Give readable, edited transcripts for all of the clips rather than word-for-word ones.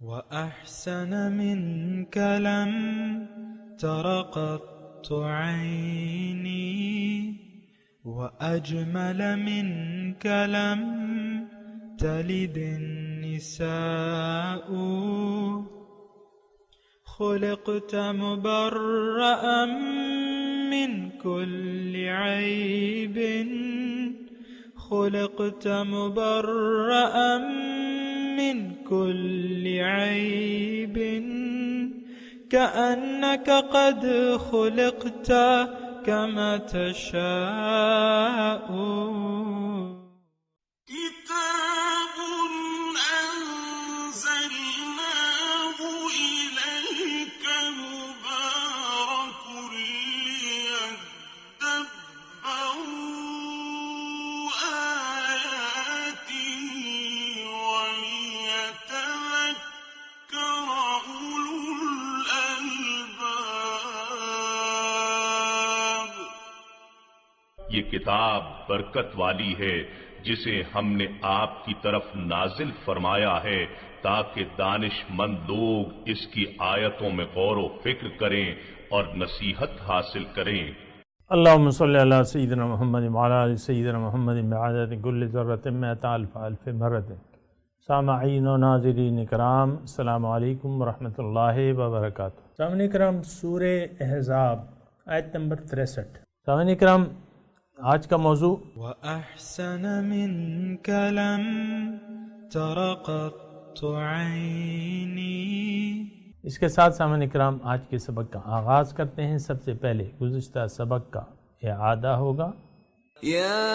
وأحسن منك لم تر قط عيني وأجمل منك لم تلد النساء خلقت مبرأ من كل عيب خلقت مبرأ من كل عيب كأنك قد خلقت كما تشاء كتاب أنزلناه إليك مبارك ليدبروا آياته وليتذكر أولو الألباب. یہ کتاب برکت والی ہے جسے ہم نے آپ کی طرف نازل فرمایا ہے تاکہ دانش مند لوگ اس کی آیتوں میں غور و فکر کریں اور نصیحت حاصل کریں. اللہم صلی علی سیدنا محمد وعلی آل سیدنا محمد بعدد کل ذرۃ مئۃ الف الف مرۃ. سامعین و ناظرین کرام، السلام علیکم ورحمۃ اللہ وبرکاتہ. سامعین کرام، سورہ احزاب آیت نمبر 63. سامعین کرام، آج کا موضوع وأحسن منك لم تر قط عيني. اس کے ساتھ سامعین کرام آج کے سبق کا آغاز کرتے ہیں. سب سے پہلے گزشتہ سبق کا اعادہ ہوگا. يا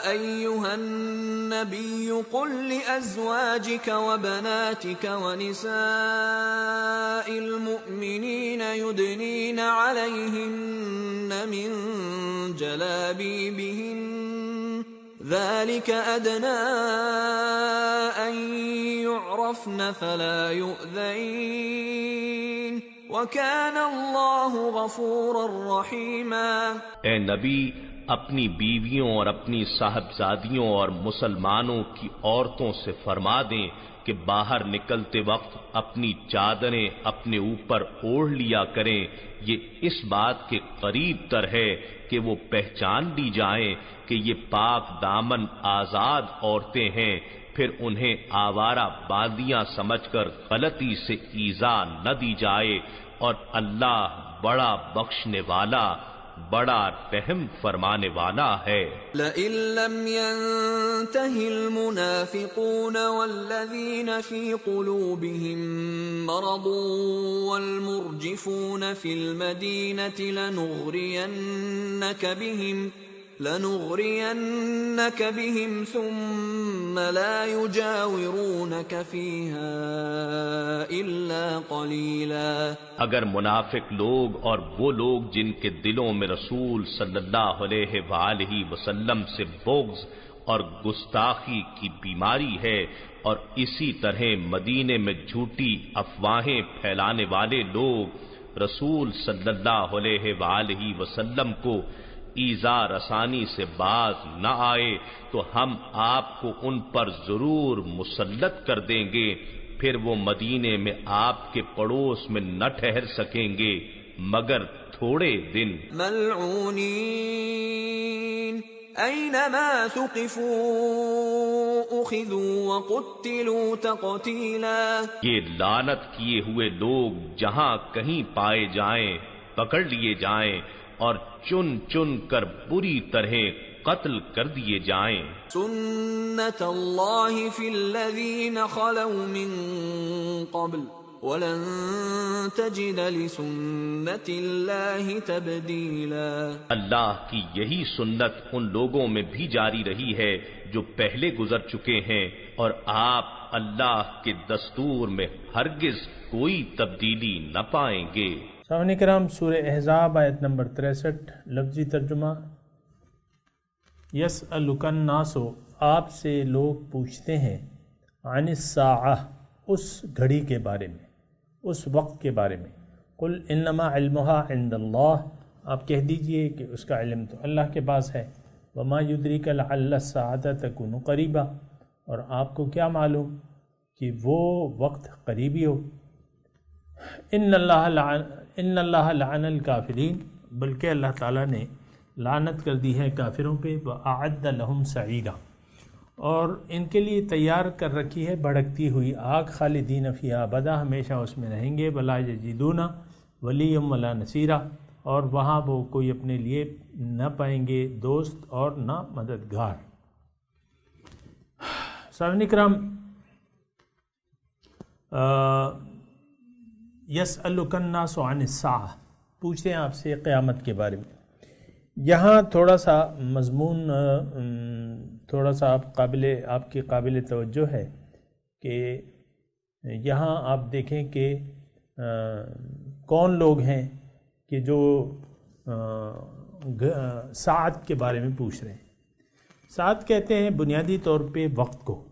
أيها النبي قل لأزواجك وبناتك ونساء المؤمنين يدنين عليهن من جلابيبهن ذلك أدنى أن يعرفن فلا يؤذين وكان الله غفورا رحيما. اے نبی، اپنی بیویوں اور اپنی صاحبزادیوں اور مسلمانوں کی عورتوں سے فرما دیں کہ باہر نکلتے وقت اپنی چادریں اپنے اوپر اوڑھ لیا کریں. یہ اس بات کے قریب تر ہے کہ وہ پہچان لی جائیں کہ یہ پاک دامن آزاد عورتیں ہیں. پھر انہیں آوارہ باندیاں سمجھ کر غلطی سے ایذا نہ دی جائے، اور اللہ بڑا بخشنے والا، بڑا رحم فرمانے والا ہے. لئن لم ينته المنافقون والذين في قلوبهم مرض والمرجفون في المدينة لنغرينك بهم ثم لا يجاورونك فيها إلا قليلا. اگر منافق لوگ اور وہ لوگ جن کے دلوں میں رسول صلی اللہ علیہ وآلہ وسلم سے بغض اور گستاخی کی بیماری ہے، اور اسی طرح مدینے میں جھوٹی افواہیں پھیلانے والے لوگ رسول صلی اللہ علیہ وآلہ وسلم کو ایذا رسانی سے باز نہ آئے تو ہم آپ کو ان پر ضرور مسلط کر دیں گے. پھر وہ مدینے میں آپ کے پڑوس میں نہ ٹھہر سکیں گے مگر تھوڑے دن. ملعونین اینما ثقفوا اخذوا وقتلوا تقتیلا. یہ لعنت کیے ہوئے لوگ جہاں کہیں پائے جائیں پکڑ لیے جائیں اور چن چن کر بری طرح قتل کر دیے جائیں. سنت اللہ فی الذین خلوا من قبل وَلَن تَجِدَ لِسُنَّتِ اللَّهِ تَبْدِيلًا. اللہ کی یہی سنت ان لوگوں میں بھی جاری رہی ہے جو پہلے گزر چکے ہیں، اور آپ اللہ کے دستور میں ہرگز کوئی تبدیلی نہ پائیں گے. سامعین کرام، سورہ احزاب آیت نمبر 63 لفظی ترجمہ. یسألک الناس، آپ سے لوگ پوچھتے ہیں، عن الساعہ، اس گھڑی کے بارے میں، اس وقت کے بارے میں. قل انما علمها عند اللہ، آپ کہہ دیجئے کہ اس کا علم تو اللہ کے پاس ہے. وما یدریک لعل الساعة تکون قریبا، اور آپ کو کیا معلوم کہ وہ وقت قریبی ہو۔ ان اللہ لعن الکافرین، بلکہ اللہ تعالیٰ نے لعنت کر دی ہے کافروں پہ، وأعد لهم سعیرا، اور ان کے لیے تیار کر رکھی ہے بھڑکتی ہوئی آگ، خالدین فیہا ابدا، ہمیشہ اس میں رہیں گے، ولا یجدون ولیا ولا نصیرا، اور وہاں وہ کوئی اپنے لیے نہ پائیں گے دوست اور نہ مددگار۔ سامعین کرام، یسألک الناس عن الساعہ، پوچھتے ہیں آپ سے قیامت کے بارے میں۔ یہاں تھوڑا سا مضمون تھوڑا سا آپ کی قابل توجہ ہے کہ یہاں آپ دیکھیں کہ کون لوگ ہیں کہ جو ساعت کے بارے میں پوچھ رہے ہیں۔ ساعت کہتے ہیں بنیادی طور پہ وقت کو،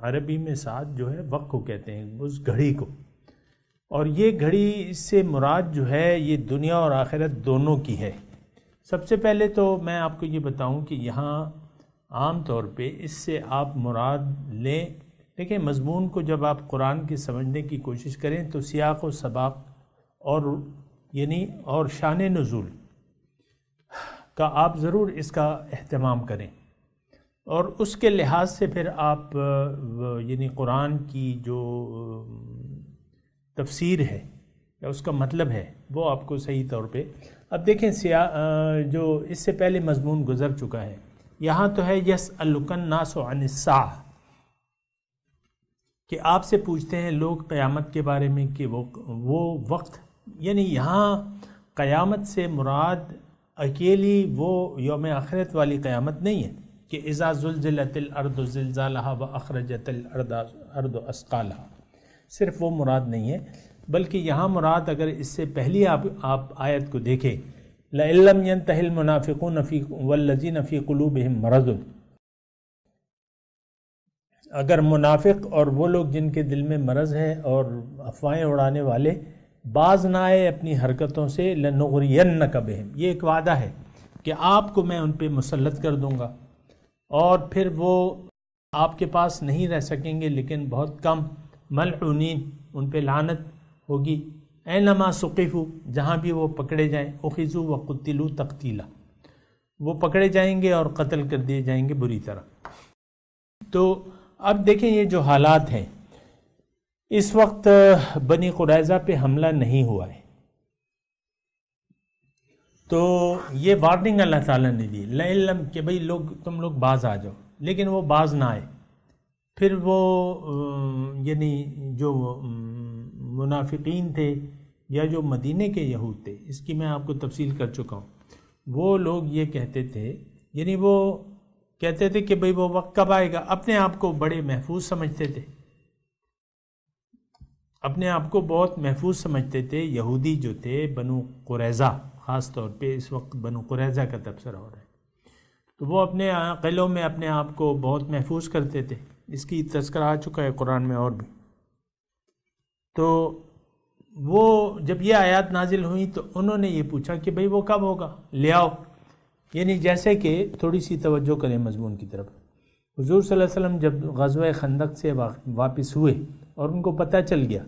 عربی میں ساعت جو ہے وقت کو کہتے ہیں، اس گھڑی کو، اور یہ گھڑی سے مراد جو ہے یہ دنیا اور آخرت دونوں کی ہے۔ سب سے پہلے تو میں آپ کو یہ بتاؤں کہ یہاں عام طور پہ اس سے آپ مراد لیں، دیکھیں مضمون کو جب آپ قرآن کی سمجھنے کی کوشش کریں تو سیاق و سباق اور شان نزول کا آپ ضرور اس کا اہتمام کریں، اور اس کے لحاظ سے پھر آپ قرآن کی جو تفسیر ہے یا اس کا مطلب ہے وہ آپ کو صحیح طور پہ۔ اب دیکھیں جو اس سے پہلے مضمون گزر چکا ہے، یہاں تو ہے یسألک الناس عن الساعہ، کہ آپ سے پوچھتے ہیں لوگ قیامت کے بارے میں کہ وہ وقت، یعنی یہاں قیامت سے مراد اکیلی وہ یوم آخرت والی قیامت نہیں ہے کہ اذا زلزلت الارض زلزالہا واخرجت الارض اثقالہا، صرف وہ مراد نہیں ہے، بلکہ یہاں مراد اگر اس سے پہلی آپ آیت کو دیکھیں، لَإِن لَّمْ يَنْتَهِ الْمُنَافِقُونَ وَالَّذِينَ فِي قُلُوبِهِم مَرَضٌ، اگر منافق اور وہ لوگ جن کے دل میں مرض ہے اور افواہیں اڑانے والے باز نہ آئے اپنی حرکتوں سے، لَنُغْرِيَنَّكَ بِهِمْ، یہ ایک وعدہ ہے کہ آپ کو میں ان پہ مسلط کر دوں گا، اور پھر وہ آپ کے پاس نہیں رہ سکیں گے لیکن بہت کم، ملعونین، ان پہ لعنت ہوگی، اینما ثقفوا، جہاں بھی وہ پکڑے جائیں، اخذوا وقتلوا تقتیلا، وہ پکڑے جائیں گے اور قتل کر دیے جائیں گے بری طرح۔ تو اب دیکھیں یہ جو حالات ہیں، اس وقت بنی قریظہ پہ حملہ نہیں ہوا ہے، تو یہ وارننگ اللہ تعالیٰ نے دی لَإِلَّمْ، کہ بھئی تم لوگ باز آ جاؤ، لیکن وہ باز نہ آئے۔ پھر وہ جو منافقین تھے یا جو مدینے کے یہود تھے، اس کی میں آپ کو تفصیل کر چکا ہوں، وہ لوگ یہ کہتے تھے، وہ کہتے تھے کہ بھئی وہ وقت کب آئے گا، اپنے آپ کو بڑے محفوظ سمجھتے تھے، اپنے آپ کو بہت محفوظ سمجھتے تھے۔ یہودی جو تھے بنو قریظہ، خاص طور پہ اس وقت بنو قریظہ کا تبصرہ ہو رہا ہے، تو وہ اپنے قلعوں میں اپنے آپ کو بہت محفوظ کرتے تھے، اس کی تذکرہ آ چکا ہے قرآن میں اور بھی۔ تو وہ جب یہ آیات نازل ہوئیں تو انہوں نے یہ پوچھا کہ بھئی وہ کب ہوگا، لے آؤ، جیسے کہ تھوڑی سی توجہ کریں مضمون کی طرف۔ حضور صلی اللہ علیہ وسلم جب غزوہ خندق سے واپس ہوئے اور ان کو پتہ چل گیا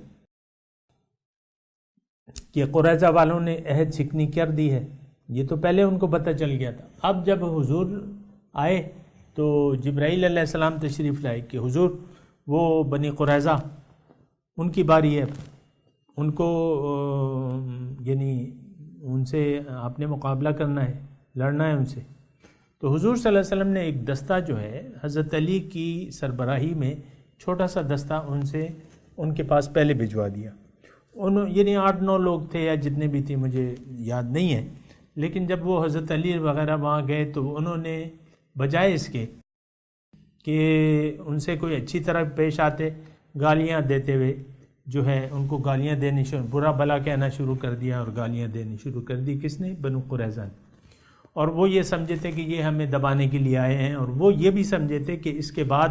کہ قریظہ والوں نے عہد شکنی کر دی ہے، یہ تو پہلے ان کو پتہ چل گیا تھا، اب جب حضور آئے تو جبرائیل علیہ السلام تشریف لائے کہ حضور وہ بنی قریظہ ان کی باری ہے، ان کو ان سے آپ نے مقابلہ کرنا ہے، لڑنا ہے ان سے۔ تو حضور صلی اللہ علیہ وسلم نے ایک دستہ جو ہے حضرت علی کی سربراہی میں چھوٹا سا دستہ ان کے پاس پہلے بھجوا دیا، 8-9 لوگ تھے یا جتنے بھی تھے مجھے یاد نہیں ہے، لیکن جب وہ حضرت علی وغیرہ وہاں گئے تو انہوں نے بجائے اس کے کہ ان سے کوئی اچھی طرح پیش آتے، گالیاں دیتے ہوئے جو ہے ان کو گالیاں دینی برا بھلا کہنا شروع کر دیا اور گالیاں دینی شروع کر دی۔ کس نے؟ بنو قریظہ نے۔ اور وہ یہ سمجھے تھے کہ یہ ہمیں دبانے کے لیے آئے ہیں، اور وہ یہ بھی سمجھے تھے کہ اس کے بعد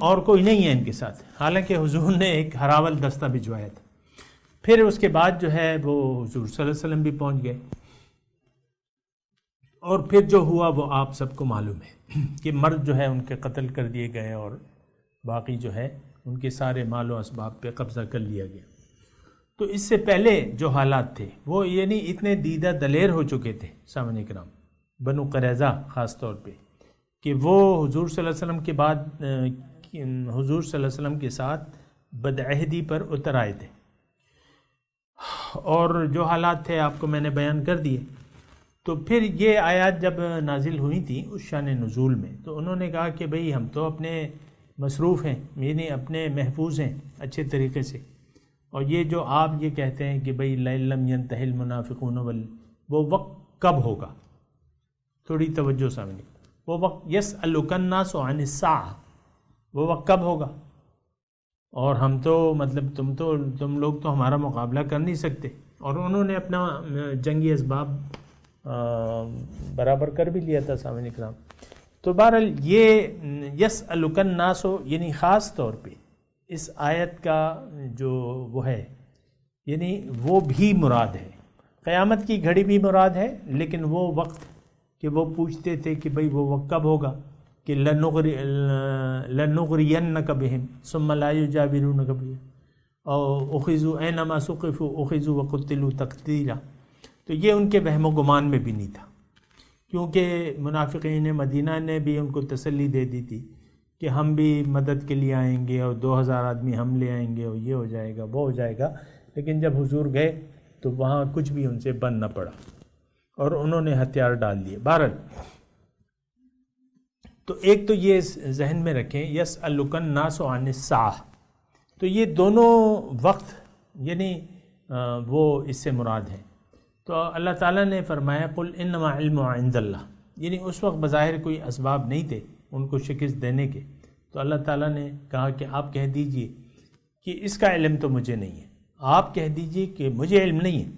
اور کوئی نہیں ہے ان کے ساتھ، حالانکہ حضور نے ایک ہراول دستہ بھجوایا تھا۔ پھر اس کے بعد جو ہے وہ حضور صلی اللہ علیہ وسلم بھی پہنچ گئے، اور پھر جو ہوا وہ آپ سب کو معلوم ہے کہ مرد جو ہے ان کے قتل کر دیے گئے اور باقی جو ہے ان کے سارے مال و اسباب پہ قبضہ کر لیا گیا۔ تو اس سے پہلے جو حالات تھے وہ یعنی اتنے دیدہ دلیر ہو چکے تھے سامعین کرام، بنو قریظہ خاص طور پہ، کہ وہ حضور صلی اللہ علیہ وسلم کے بعد حضور صلی اللہ علیہ وسلم کے ساتھ بدعہدی پر اتر آئے تھے، اور جو حالات تھے آپ کو میں نے بیان کر دیے۔ تو پھر یہ آیات جب نازل ہوئی تھیں اس شان نزول میں، تو انہوں نے کہا کہ بھئی ہم تو اپنے مصروف ہیں، یعنی اپنے محفوظ ہیں اچھے طریقے سے، اور یہ جو آپ یہ کہتے ہیں کہ بھئی لَئِن لَّمْ يَنْتَهِ الْمُنَافِقُونَ وہ وقت کب ہوگا؟ تھوڑی توجہ سامنے، وہ وقت يَسْأَلُكَ النَّاسُ عَنِ السَّاعَةِ، وہ وقت کب ہوگا؟ اور ہم تو مطلب تم لوگ تو ہمارا مقابلہ کر نہیں سکتے، اور انہوں نے اپنا جنگی اسباب برابر کر بھی لیا تھا سامعین کرام۔ تو بہرحال یہ یسألک الناس یعنی خاص طور پہ اس آیت کا جو وہ ہے یعنی وہ بھی مراد ہے، قیامت کی گھڑی بھی مراد ہے، لیکن وہ وقت کہ وہ پوچھتے تھے کہ بھئی وہ وقت کب ہوگا، کہ لَنُغْرِيَنَّكَ بِهِمْ ثُمَّ لَا يُجَاوِرُونَكَ بِهِمْ أَوْ أُخِذُوا أَيْنَمَا ثُقِفُوا أُخِذُوا وَقُتِلُوا تَقْتِيلًا۔ تو یہ ان کے وہم و گمان میں بھی نہیں تھا، کیونکہ منافقین مدینہ نے بھی ان کو تسلی دے دی تھی کہ ہم بھی مدد کے لیے آئیں گے اور 2000 آدمی ہم لے آئیں گے اور یہ ہو جائے گا وہ ہو جائے گا، لیکن جب حضور گئے تو وہاں کچھ بھی ان سے بن نہ پڑا اور انہوں نے ہتھیار ڈال دیے۔ بہرحال تو ایک تو یہ ذہن میں رکھیں یسألک الناس عن الساعہ، تو یہ دونوں وقت یعنی وہ اس سے مراد ہیں۔ تو اللہ تعالیٰ نے فرمایا قل انما علم عند اللہ، یعنی اس وقت بظاہر کوئی اسباب نہیں تھے ان کو شکست دینے کے، تو اللہ تعالیٰ نے کہا کہ آپ کہہ دیجئے کہ اس کا علم تو مجھے نہیں ہے، آپ کہہ دیجئے کہ مجھے علم نہیں ہے،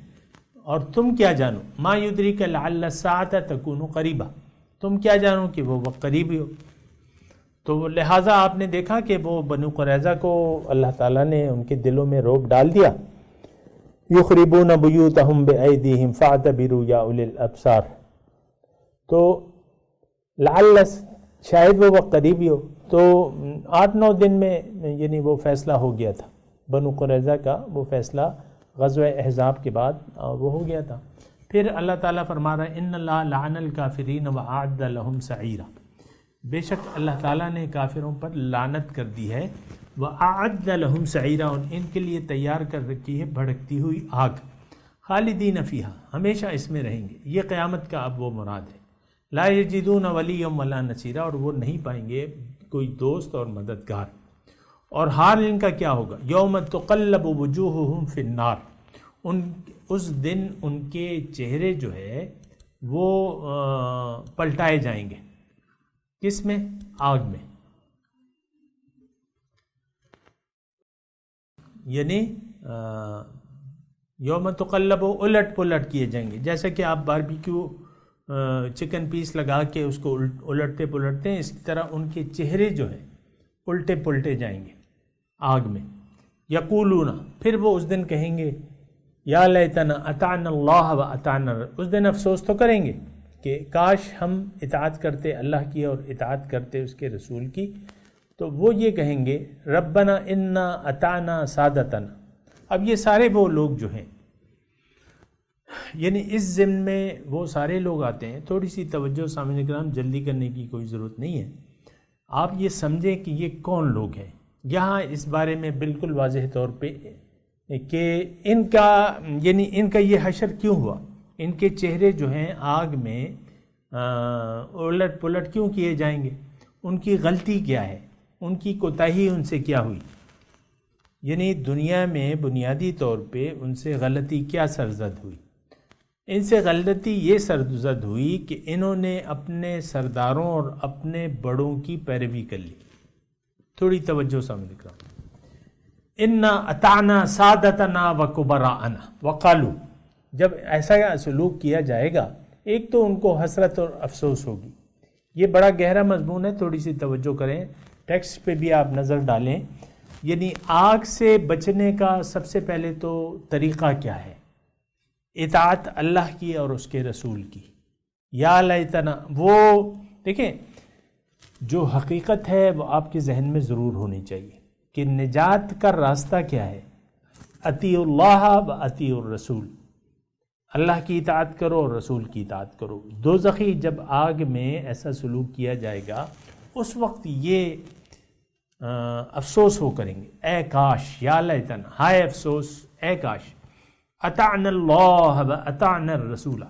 اور تم کیا جانو ما یدریک لعل الساعۃ تکون قریبا، تم کیا جانو کہ وہ وقت قریب ہی ہو۔ تو لہٰذا آپ نے دیکھا کہ وہ بنو قریظہ کو اللہ تعالیٰ نے ان کے دلوں میں رعب ڈال دیا، یخربون بیوتہم بأیدیہم فاعتبروا یا اولی الابصار، تو لعل شاید وہ وقت قریب ہی ہو۔ تو 8-9 دن میں یعنی وہ فیصلہ ہو گیا تھا، بنو قریظہ کا وہ فیصلہ غزوہ احزاب کے بعد وہ ہو گیا تھا۔ پھر اللہ تعالیٰ فرما رہا ہے ان اللہ لعن الکافرین وأعد لهم سعیرا، بے شک اللہ تعالیٰ نے کافروں پر لعنت کر دی ہے، وأعد لهم سعیرا، ان کے لیے تیار کر رکھی ہے بھڑکتی ہوئی آگ، خالدین فیہا، ہمیشہ اس میں رہیں گے۔ یہ قیامت کا اب وہ مراد ہے، لا یجدون ولیا ولا نصیرا، اور وہ نہیں پائیں گے کوئی دوست اور مددگار۔ اور حال ان کا کیا ہوگا، یوم تقلب وجوہہم فی النار، اس دن ان کے چہرے جو ہے وہ پلٹائے جائیں گے، کس میں؟ آگ میں، یعنی یوم تقلب الٹ پلٹ کیے جائیں گے، جیسے کہ آپ باربیکیو چکن پیس لگا کے اس کو الٹتے پلٹتے ہیں، اس طرح ان کے چہرے جو ہیں الٹے پلٹے جائیں گے آگ میں۔ یقولون، پھر وہ اس دن کہیں گے یا لیتنا اطعنا اللہ و اطعنا، اس دن افسوس تو کریں گے کہ کاش ہم اطاعت کرتے اللہ کی اور اطاعت کرتے اس کے رسول کی۔ تو وہ یہ کہیں گے ربنا انا اطعنا سادتنا۔ اب یہ سارے وہ لوگ جو ہیں، یعنی اس ضمن میں وہ سارے لوگ آتے ہیں، تھوڑی سی توجہ سامعین کرام، جلدی کرنے کی کوئی ضرورت نہیں ہے، آپ یہ سمجھیں کہ یہ کون لوگ ہیں۔ یہاں اس بارے میں بالکل واضح طور پہ کہ ان کا یہ حشر کیوں ہوا، ان کے چہرے جو ہیں آگ میں الٹ پلٹ کیوں کیے جائیں گے، ان کی غلطی کیا ہے، ان کی کوتاہی ان سے کیا ہوئی، یعنی دنیا میں بنیادی طور پہ ان سے غلطی کیا سرزد ہوئی۔ ان سے غلطی یہ سرزد ہوئی کہ انہوں نے اپنے سرداروں اور اپنے بڑوں کی پیروی کر لی۔ تھوڑی توجہ سامنے کرو، انا اطعنا سادتنا وکبراءنا وقالوا، جب ایسا سلوک کیا جائے گا ایک تو ان کو حسرت اور افسوس ہوگی۔ یہ بڑا گہرا مضمون ہے، تھوڑی سی توجہ کریں، ٹیکسٹ پہ بھی آپ نظر ڈالیں۔ یعنی آگ سے بچنے کا سب سے پہلے تو طریقہ کیا ہے؟ اطاعت اللہ کی اور اس کے رسول کی۔ یا لیتنا، وہ دیکھیں جو حقیقت ہے وہ آپ کے ذہن میں ضرور ہونی چاہیے کہ نجات کا راستہ کیا ہے، اطیعوا اللہ و اطیعوا الرسول، اللہ کی اطاعت کرو اور رسول کی اطاعت کرو۔ دوزخی جب آگ میں ایسا سلوک کیا جائے گا اس وقت یہ افسوس ہو کریں گے، اے کاش، یا لیتنا، ہائے افسوس، اے کاش، اطعنا اللہ و اطعنا الرسول،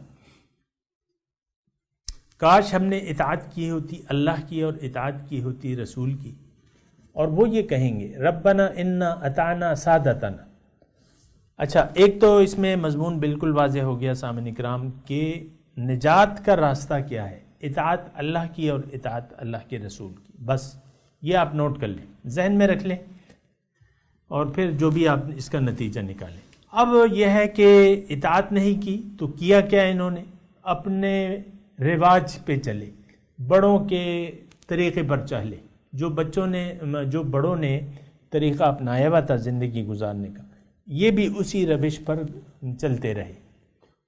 کاش ہم نے اطاعت کی ہوتی اللہ کی اور اطاعت کی ہوتی رسول کی۔ اور وہ یہ کہیں گے ربنا انا اطعنا سادتنا۔ اچھا، ایک تو اس میں مضمون بالکل واضح ہو گیا سامعین اکرام کہ نجات کا راستہ کیا ہے، اطاعت اللہ کی اور اطاعت اللہ کے رسول کی۔ بس یہ آپ نوٹ کر لیں، ذہن میں رکھ لیں، اور پھر جو بھی آپ اس کا نتیجہ نکالیں۔ اب یہ ہے کہ اطاعت نہیں کی تو کیا کیا انہوں نے، اپنے رواج پہ چلے، بڑوں کے طریقے پر چلے، جو بڑوں نے طریقہ اپنایا ہوا تھا زندگی گزارنے کا، یہ بھی اسی روش پر چلتے رہے۔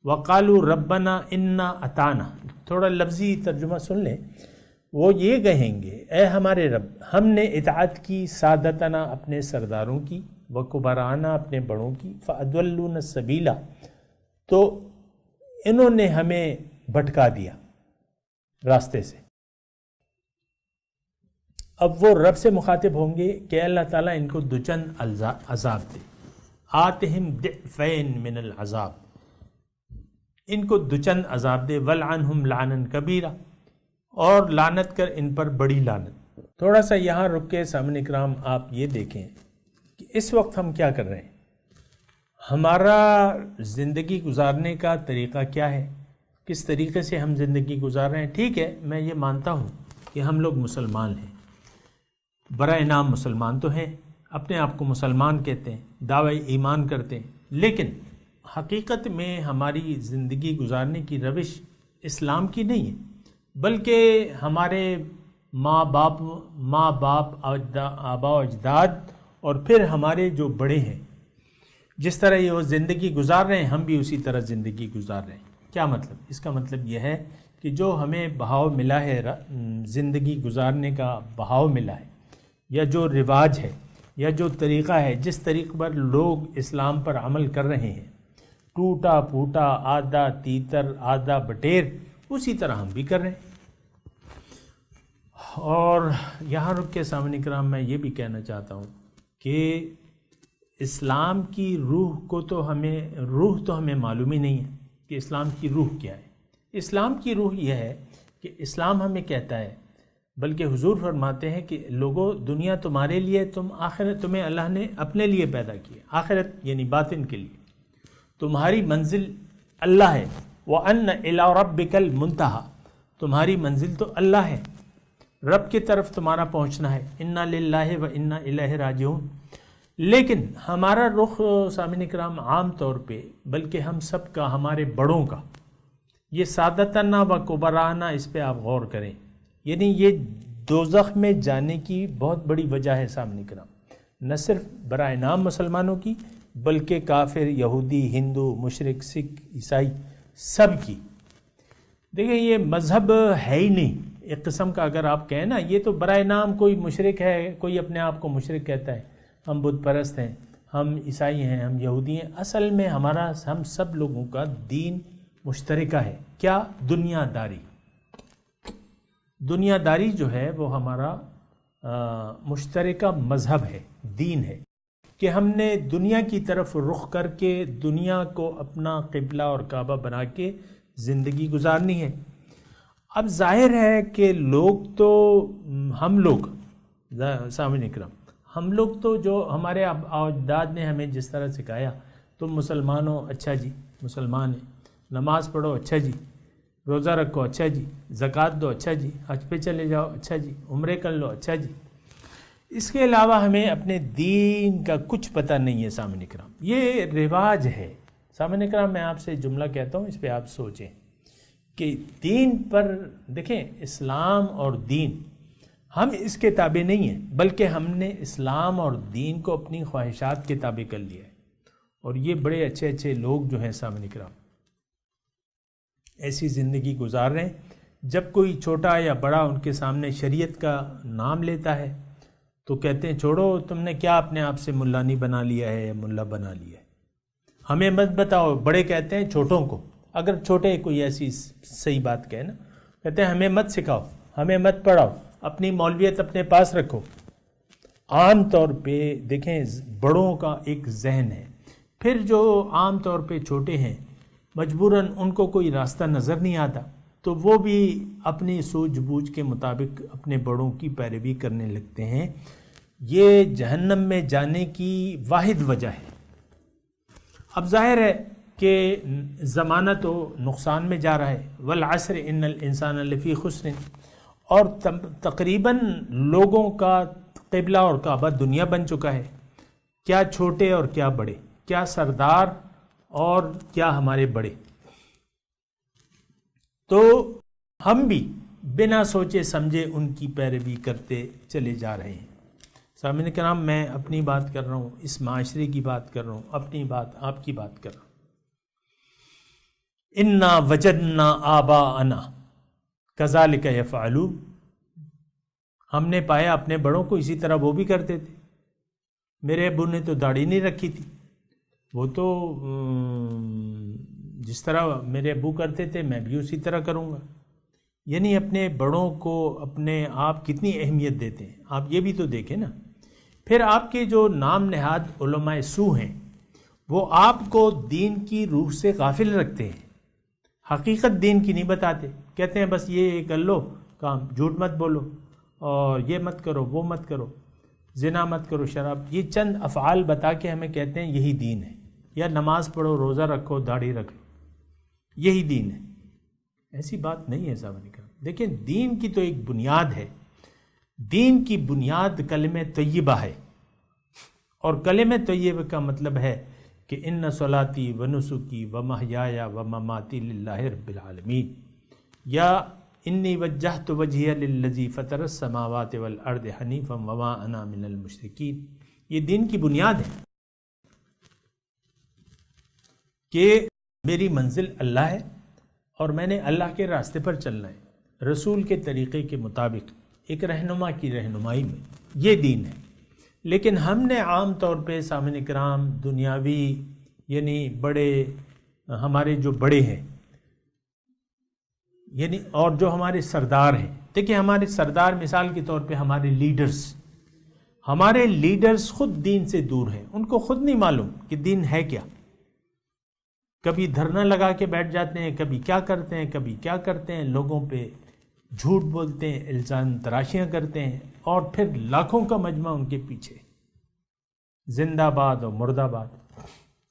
وقالوا ربنا انا اطعنا، تھوڑا لفظی ترجمہ سن لیں، وہ یہ کہیں گے اے ہمارے رب، ہم نے اطاعت کی سادتنا اپنے سرداروں کی، وکبرانا اپنے بڑوں کی، فاضلونا السبیلا، تو انہوں نے ہمیں بھٹکا دیا راستے سے۔ اب وہ رب سے مخاطب ہوں گے کہ اللہ تعالیٰ ان کو دوچند عذاب دے، آتہم ضعفین من العذاب، ان کو دوچند عذاب دے، ولعنہم لعنا کبیرہ، اور لعنت کر ان پر بڑی لعنت۔ تھوڑا سا یہاں رک کے سامعین اکرام آپ یہ دیکھیں کہ اس وقت ہم کیا کر رہے ہیں، ہمارا زندگی گزارنے کا طریقہ کیا ہے، کس طریقے سے ہم زندگی گزار رہے ہیں۔ ٹھیک ہے، میں یہ مانتا ہوں کہ ہم لوگ مسلمان ہیں، برائے نام مسلمان تو ہیں، اپنے آپ کو مسلمان کہتے ہیں، دعوی ایمان کرتے ہیں، لیکن حقیقت میں ہماری زندگی گزارنے کی روش اسلام کی نہیں ہے، بلکہ ہمارے ماں باپ آبا و اجداد اور پھر ہمارے جو بڑے ہیں، جس طرح یہ وہ زندگی گزار رہے ہیں ہم بھی اسی طرح زندگی گزار رہے ہیں۔ کیا مطلب؟ اس کا مطلب یہ ہے کہ جو ہمیں بہاؤ ملا ہے، زندگی گزارنے کا بہاؤ ملا ہے، یا جو رواج ہے یا جو طریقہ ہے، جس طریقے پر لوگ اسلام پر عمل کر رہے ہیں، ٹوٹا پھوٹا، آدھا تیتر آدھا بٹیر، اسی طرح ہم بھی کر رہے ہیں۔ اور یہاں رک کے سامعین کرام میں یہ بھی کہنا چاہتا ہوں کہ اسلام کی روح تو ہمیں معلوم ہی نہیں ہے کہ اسلام کی روح کیا ہے۔ اسلام کی روح یہ ہے کہ اسلام ہمیں کہتا ہے، بلکہ حضور فرماتے ہیں کہ لوگوں، دنیا تمہارے لیے، تمہیں اللہ نے اپنے لیے پیدا کیا، آخرت یعنی باطن کے لیے، تمہاری منزل اللہ ہے، وَأَنَّ إِلَىٰ رَبِّكَ الْمُنْتَهَىٰ، تمہاری منزل تو اللہ ہے، رب کی طرف تمہارا پہنچنا ہے، اِنَّا لِلَّهِ وَإِنَّا إِلَيْهِ رَاجِعُونَ۔ لیکن ہمارا رخ سامعین اکرام عام طور پہ، بلکہ ہم سب کا، ہمارے بڑوں کا، یہ سادتنا و کبرانا، اس پہ آپ غور کریں، یعنی یہ دوزخ میں جانے کی بہت بڑی وجہ ہے سامعین اکرام، نہ صرف برائے نام مسلمانوں کی، بلکہ کافر، یہودی، ہندو، مشرک، سکھ، عیسائی، سب کی۔ دیکھیں یہ مذہب ہے ہی نہیں ایک قسم کا، اگر آپ کہیں نا یہ تو برائے نام کوئی مشرک ہے، کوئی اپنے آپ کو مشرک کہتا ہے، ہم بت پرست ہیں، ہم عیسائی ہیں، ہم یہودی ہیں، اصل میں ہم سب لوگوں کا دین مشترکہ ہے۔ کیا؟ دنیا داری۔ دنیا داری جو ہے وہ ہمارا مشترکہ مذہب ہے، دین ہے، کہ ہم نے دنیا کی طرف رخ کر کے دنیا کو اپنا قبلہ اور کعبہ بنا کے زندگی گزارنی ہے۔ اب ظاہر ہے کہ ہم لوگ سامعین اکرام، ہم لوگ تو جو ہمارے اجداد نے ہمیں جس طرح سکھایا، تم مسلمان ہو، اچھا جی مسلمان ہیں، نماز پڑھو، اچھا جی، روزہ رکھو، اچھا جی، زکوٰۃ دو، اچھا جی، حج پہ چلے جاؤ، اچھا جی، عمرے کر لو، اچھا جی۔ اس کے علاوہ ہمیں اپنے دین کا کچھ پتہ نہیں ہے سامعین اکرام، یہ رواج ہے۔ سامعین اکرام میں آپ سے جملہ کہتا ہوں، اس پہ آپ سوچیں کہ دین پر دیکھیں، اسلام اور دین، ہم اس کے تابع نہیں ہیں، بلکہ ہم نے اسلام اور دین کو اپنی خواہشات کے تابع کر لیا ہے۔ اور یہ بڑے اچھے اچھے لوگ جو ہیں سامعین اکرام ایسی زندگی گزار رہے ہیں، جب کوئی چھوٹا یا بڑا ان کے سامنے شریعت کا نام لیتا ہے تو کہتے ہیں چھوڑو، تم نے کیا اپنے آپ سے ملا نہیں بنا لیا ہے یا ملا بنا لیا ہے، ہمیں مت بتاؤ۔ بڑے کہتے ہیں چھوٹوں کو، اگر چھوٹے کوئی ایسی صحیح بات کہے نا، کہتے ہیں ہمیں مت سکھاؤ، ہمیں مت پڑھاؤ، اپنی مولویت اپنے پاس رکھو۔ عام طور پہ دیکھیں بڑوں کا ایک ذہن ہے، پھر جو عام طور پہ چھوٹے ہیں مجبوراً ان کو کوئی راستہ نظر نہیں آتا، تو وہ بھی اپنی سوجھ بوجھ کے مطابق اپنے بڑوں کی پیروی کرنے لگتے ہیں۔ یہ جہنم میں جانے کی واحد وجہ ہے۔ اب ظاہر ہے کہ زمانہ تو نقصان میں جا رہا ہے، والعصر ان الانسان لفی خسر، اور تقریباً لوگوں کا قبلہ اور کعبہ دنیا بن چکا ہے، کیا چھوٹے اور کیا بڑے، کیا سردار اور کیا ہمارے بڑے۔ تو ہم بھی بنا سوچے سمجھے ان کی پیروی کرتے چلے جا رہے ہیں۔ سامعین کرام، میں اپنی بات کر رہا ہوں، اس معاشرے کی بات کر رہا ہوں، اپنی بات آپ کی بات کر رہا ہوں۔ انا وجدنا آباءنا کذالک یفعلون، ہم نے پایا اپنے بڑوں کو اسی طرح وہ بھی کرتے تھے۔ میرے ابو نے تو داڑھی نہیں رکھی تھی، وہ تو جس طرح میرے ابو کرتے تھے میں بھی اسی طرح کروں گا۔ یعنی اپنے بڑوں کو اپنے آپ کتنی اہمیت دیتے ہیں، آپ یہ بھی تو دیکھیں نا۔ پھر آپ کے جو نام نہاد علماء سو ہیں وہ آپ کو دین کی روح سے غافل رکھتے ہیں، حقیقت دین کی نہیں بتاتے، کہتے ہیں بس یہ کر لو کام، جھوٹ مت بولو اور یہ مت کرو وہ مت کرو، زنا مت کرو، شراب، یہ چند افعال بتا کے ہمیں کہتے ہیں یہی دین ہے، یا نماز پڑھو، روزہ رکھو، داڑھی رکھ لو، یہی دین ہے۔ ایسی بات نہیں ہے صاحب نے کہا۔ دیکھیں دین کی تو ایک بنیاد ہے، دین کی بنیاد کلمہ طیبہ ہے، اور کلمہ طیبہ کا مطلب ہے کہ ان صلاتی و نسکی و محیایا و مماتی للہ رب العالمین، یا انی وجہت وجہی للذی فطر السماوات والارض حنیفا وما انا من المشرکین۔ یہ دین کی بنیاد ہے کہ میری منزل اللہ ہے اور میں نے اللہ کے راستے پر چلنا ہے، رسول کے طریقے کے مطابق، ایک رہنما کی رہنمائی میں، یہ دین ہے۔ لیکن ہم نے عام طور پہ سامعین کرام دنیاوی، یعنی بڑے، ہمارے جو بڑے ہیں یعنی اور جو ہمارے سردار ہیں، دیکھیں ہمارے سردار مثال کے طور پہ ہمارے لیڈرز خود دین سے دور ہیں، ان کو خود نہیں معلوم کہ دین ہے کیا، کبھی دھرنا لگا کے بیٹھ جاتے ہیں، کبھی کیا کرتے ہیں، کبھی کیا کرتے ہیں، لوگوں پہ جھوٹ بولتے ہیں، الزام تراشیاں کرتے ہیں، اور پھر لاکھوں کا مجمع ان کے پیچھے، زندہ باد اور مردہ باد،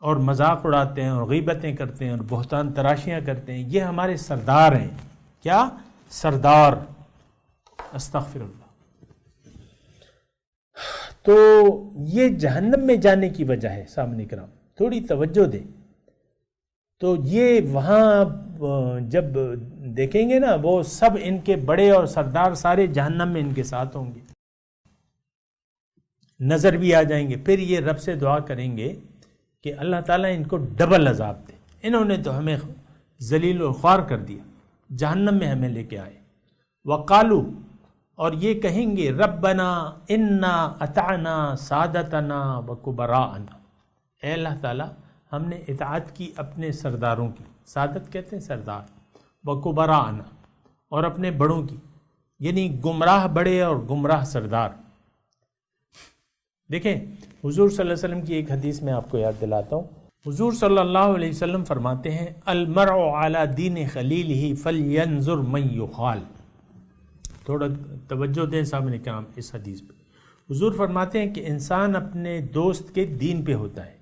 اور مذاق اڑاتے ہیں اور غیبتیں کرتے ہیں اور بہتان تراشیاں کرتے ہیں۔ یہ ہمارے سردار ہیں۔ کیا سردار؟ استغفر اللہ۔ تو یہ جہنم میں جانے کی وجہ ہے سامنے کرام، تھوڑی توجہ دیں۔ تو یہ وہاں جب دیکھیں گے نا، وہ سب ان کے بڑے اور سردار سارے جہنم میں ان کے ساتھ ہوں گے، نظر بھی آ جائیں گے۔ پھر یہ رب سے دعا کریں گے کہ اللہ تعالیٰ ان کو ڈبل عذاب دے، انہوں نے تو ہمیں ذلیل و خوار کر دیا، جہنم میں ہمیں لے کے آئے۔ وقالو، اور یہ کہیں گے ربنا انا اطعنا سادتنا وکبراءنا، اے اللہ تعالیٰ ہم نے اطاعت کی اپنے سرداروں کی، سادت کہتے ہیں سردار، وکبراءنا، اور اپنے بڑوں کی، یعنی گمراہ بڑے اور گمراہ سردار۔ دیکھیں حضور صلی اللہ علیہ وسلم کی ایک حدیث میں آپ کو یاد دلاتا ہوں۔ حضور صلی اللہ علیہ وسلم فرماتے ہیں المرء علی دین خلیلہ فلینظر من یخال۔ تھوڑا توجہ دیں سامنے کرام اس حدیث پہ۔ حضور فرماتے ہیں کہ انسان اپنے دوست کے دین پہ ہوتا ہے۔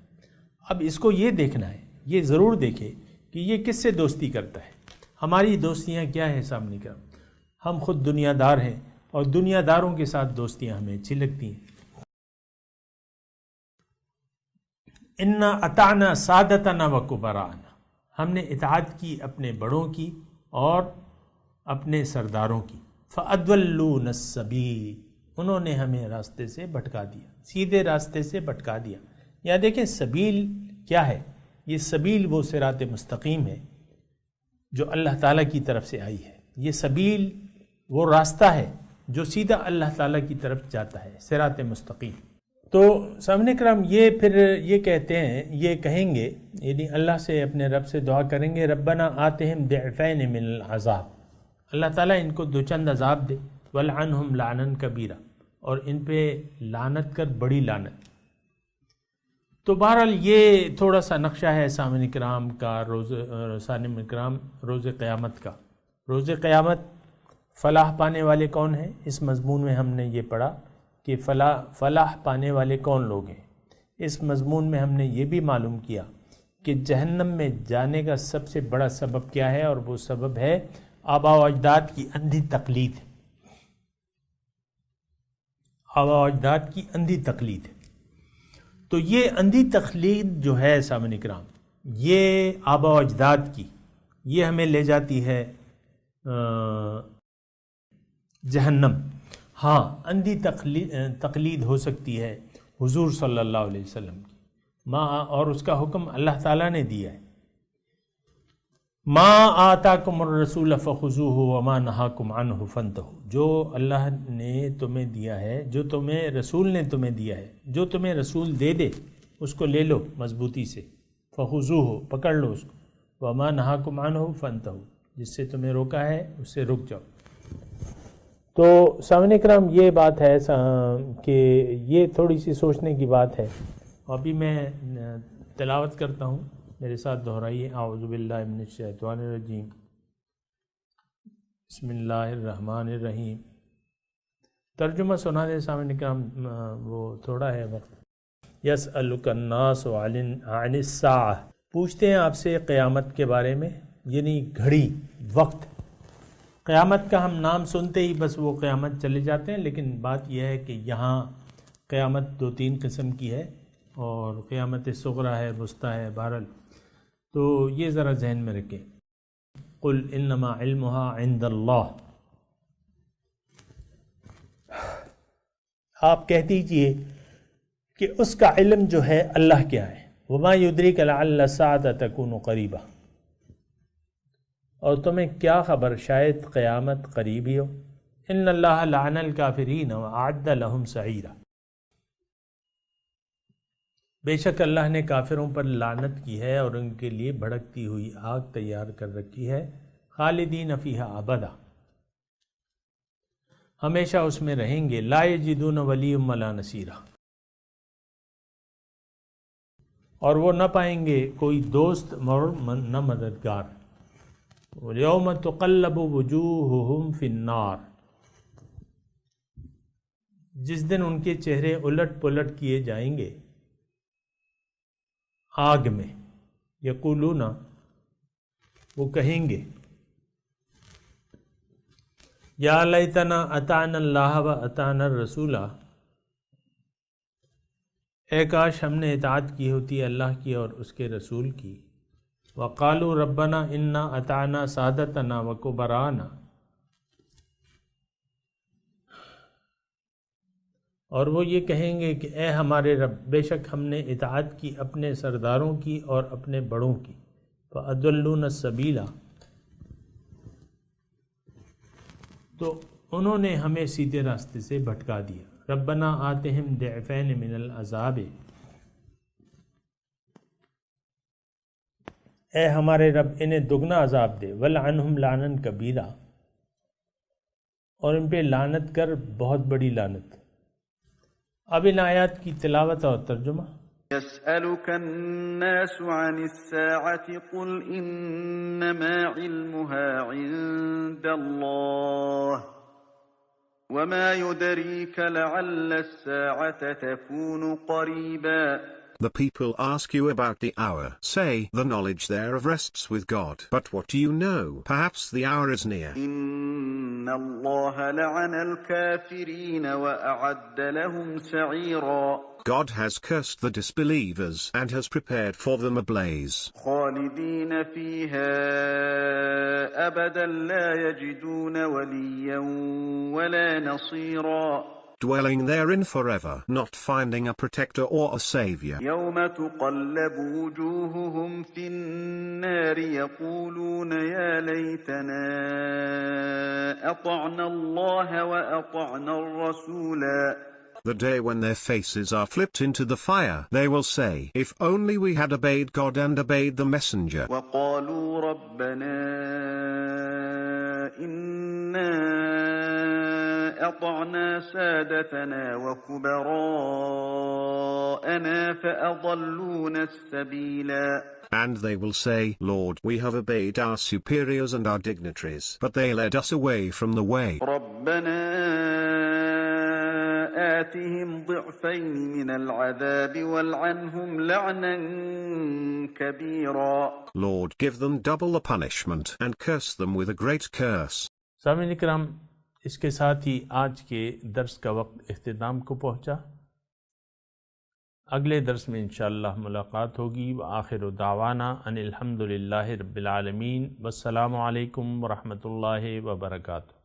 اب اس کو یہ دیکھنا ہے، یہ ضرور دیکھے کہ یہ کس سے دوستی کرتا ہے۔ ہماری دوستیاں کیا ہیں سامنے کرام؟ ہم خود دنیا دار ہیں، اور دنیا داروں کے ساتھ دوستیاں ہمیں اچھی لگتی ہیں۔ انا اطعنا سادتنا وکبراءنا، ہم نے اطاعت کی اپنے بڑوں کی اور اپنے سرداروں کی۔ فاضلونا السبیل، انہوں نے ہمیں راستے سے بھٹکا دیا، سیدھے راستے سے بھٹکا دیا۔ یا دیکھیں سبیل کیا ہے؟ یہ سبیل وہ صراط مستقیم ہے جو اللہ تعالیٰ کی طرف سے آئی ہے۔ یہ سبیل وہ راستہ ہے جو سیدھا اللہ تعالیٰ کی طرف جاتا ہے، صراط مستقیم۔ تو سامعین کرام یہ پھر یہ کہتے ہیں، یہ کہیں گے، یعنی اللہ سے اپنے رب سے دعا کریں گے، ربنا آتہم ضعفین من العذاب، اللہ تعالیٰ ان کو 2 چند عذاب دے، ولعنہم لعنا کبیرہ، اور ان پہ لعنت کر بڑی لعنت۔ تو بہرحال یہ تھوڑا سا نقشہ ہے سامعین کرام کا روز قیامت کا۔ روز قیامت فلاح پانے والے کون ہیں؟ اس مضمون میں ہم نے یہ پڑھا کہ فلاح پانے والے کون لوگ ہیں۔ اس مضمون میں ہم نے یہ بھی معلوم کیا کہ جہنم میں جانے کا سب سے بڑا سبب کیا ہے، اور وہ سبب ہے آباء و اجداد کی اندھی تقلید۔ آباء و اجداد کی اندھی تقلید۔ تو یہ اندھی تقلید جو ہے سامعین کرام، یہ آباء و اجداد کی، یہ ہمیں لے جاتی ہے جہنم۔ ہاں، اندھی تقلید ہو سکتی ہے حضور صلی اللہ علیہ وسلم کی، اور اس کا حکم اللہ تعالیٰ نے دیا ہے، ما آتاکم الرسول فخذوہ وما نہاکم عنہ فانتہوا، جو اللہ نے تمہیں دیا ہے، جو تمہیں رسول نے تمہیں دیا ہے، جو تمہیں رسول دے دے اس کو لے لو مضبوطی سے، فخذوہ، پکڑ لو اس کو، وما نہاکم عنہ فانتہوا، جس سے تمہیں روکا ہے اس سے رک جاؤ۔ تو سامعین کرام یہ بات ہے کہ یہ تھوڑی سی سوچنے کی بات ہے۔ ابھی میں تلاوت کرتا ہوں، میرے ساتھ دہرائیے، اعوذ باللہ من الشیطان الرجیم، بسم اللہ الرحمن الرحیم۔ ترجمہ سنا دے سامعین کرام، وہ تھوڑا ہے وقت۔ یسألک الناس عن الساعہ، پوچھتے ہیں آپ سے قیامت کے بارے میں، یعنی گھڑی، وقت۔ قیامت کا ہم نام سنتے ہی بس وہ قیامت چلے جاتے ہیں، لیکن بات یہ ہے کہ یہاں قیامت 2-3 قسم کی ہے، اور قیامت صغریٰ ہے، وسطیٰ ہے، بہرحال تو یہ ذرا ذہن میں رکھیں۔ قل انما علمها عند اللہ، آپ کہہ دیجئے کہ اس کا علم جو ہے اللہ کیا ہے، وما یدریک لعل الساعة تکون قریبا، اور تمہیں کیا خبر شاید قیامت قریب ہی ہو۔ ان اللہ لعن الکافرین واعد لهم سعیرا، بے شک اللہ نے کافروں پر لعنت کی ہے اور ان کے لیے بھڑکتی ہوئی آگ تیار کر رکھی ہے، خالدین فیہا ابدا، ہمیشہ اس میں رہیں گے، لا یجدون ولی ولا نصیرا، اور وہ نہ پائیں گے کوئی دوست اور نہ مددگار۔ وَيَوْمَ تُقَلَّبُ وُجُوهُهُمْ فِي النَّارِ، جس دن ان کے چہرے الٹ پلٹ کیے جائیں گے آگ میں، یقولون، وہ کہیں گے، یا لیتنا اطعنا اللہ و اطعنا الرسول، اے کاش ہم نے اطاعت کی ہوتی اللہ کی اور اس کے رسول کی، وقالوا ربنا انا اطعنا سادتنا وکبرانا، اور وہ یہ کہیں گے کہ اے ہمارے رب، بے شک ہم نے اطاعت کی اپنے سرداروں کی اور اپنے بڑوں کی، فأضلونا السبیل، تو انہوں نے ہمیں سیدھے راستے سے بھٹکا دیا۔ ربنا آتہم ضعفین من العذاب، اے ہمارے رب انہیں دگنا عذاب دے، ولعنہم لعنا کبیرا، اور ان پہ لعنت کر بہت بڑی لعنت۔ اب ان آیات کی تلاوت اور ترجمہ۔ يسألك الناس عن الساعة قل إنما علمها عند الله وما يدريك لعل الساعة تكون قريبا. The people ask you about the hour. Say, the knowledge thereof rests with God. But what do you know? Perhaps the hour is near. إن الله لعن الكافرين وأعد لهم سعيرا. God has cursed the disbelievers and has prepared for them a blaze. خالدين فيها أبدا لا يجدون وليا ولا نصيرا. dwelling therein forever, not finding a protector or a savior. يوم تقلب وجوههم في النار يقولون يا ليتنا أطعنا الله وأطعنا الرسولا. The day when their faces are flipped into the fire, they will say, if only we had obeyed God and obeyed the messenger. وقالوا ربنا إنا أطعنا سادتنا وكبراءنا فأضلونا السبيلا. And they will say, Lord, we have obeyed our superiors and our dignitaries, but they led us away from the way. ربنا آتهم ضعفين من العذاب والعنهم لعنا كبيرا. Lord, give them double the punishment and curse them with a great curse. سامعین اکرام، اس کے ساتھ ہی آج کے درس کا وقت اختتام کو پہنچا۔ اگلے درس میں انشاءاللہ ملاقات ہوگی۔ وآخر دعوانا ان الحمد للہ رب العالمین، والسلام علیکم ورحمۃ اللہ وبرکاتہ۔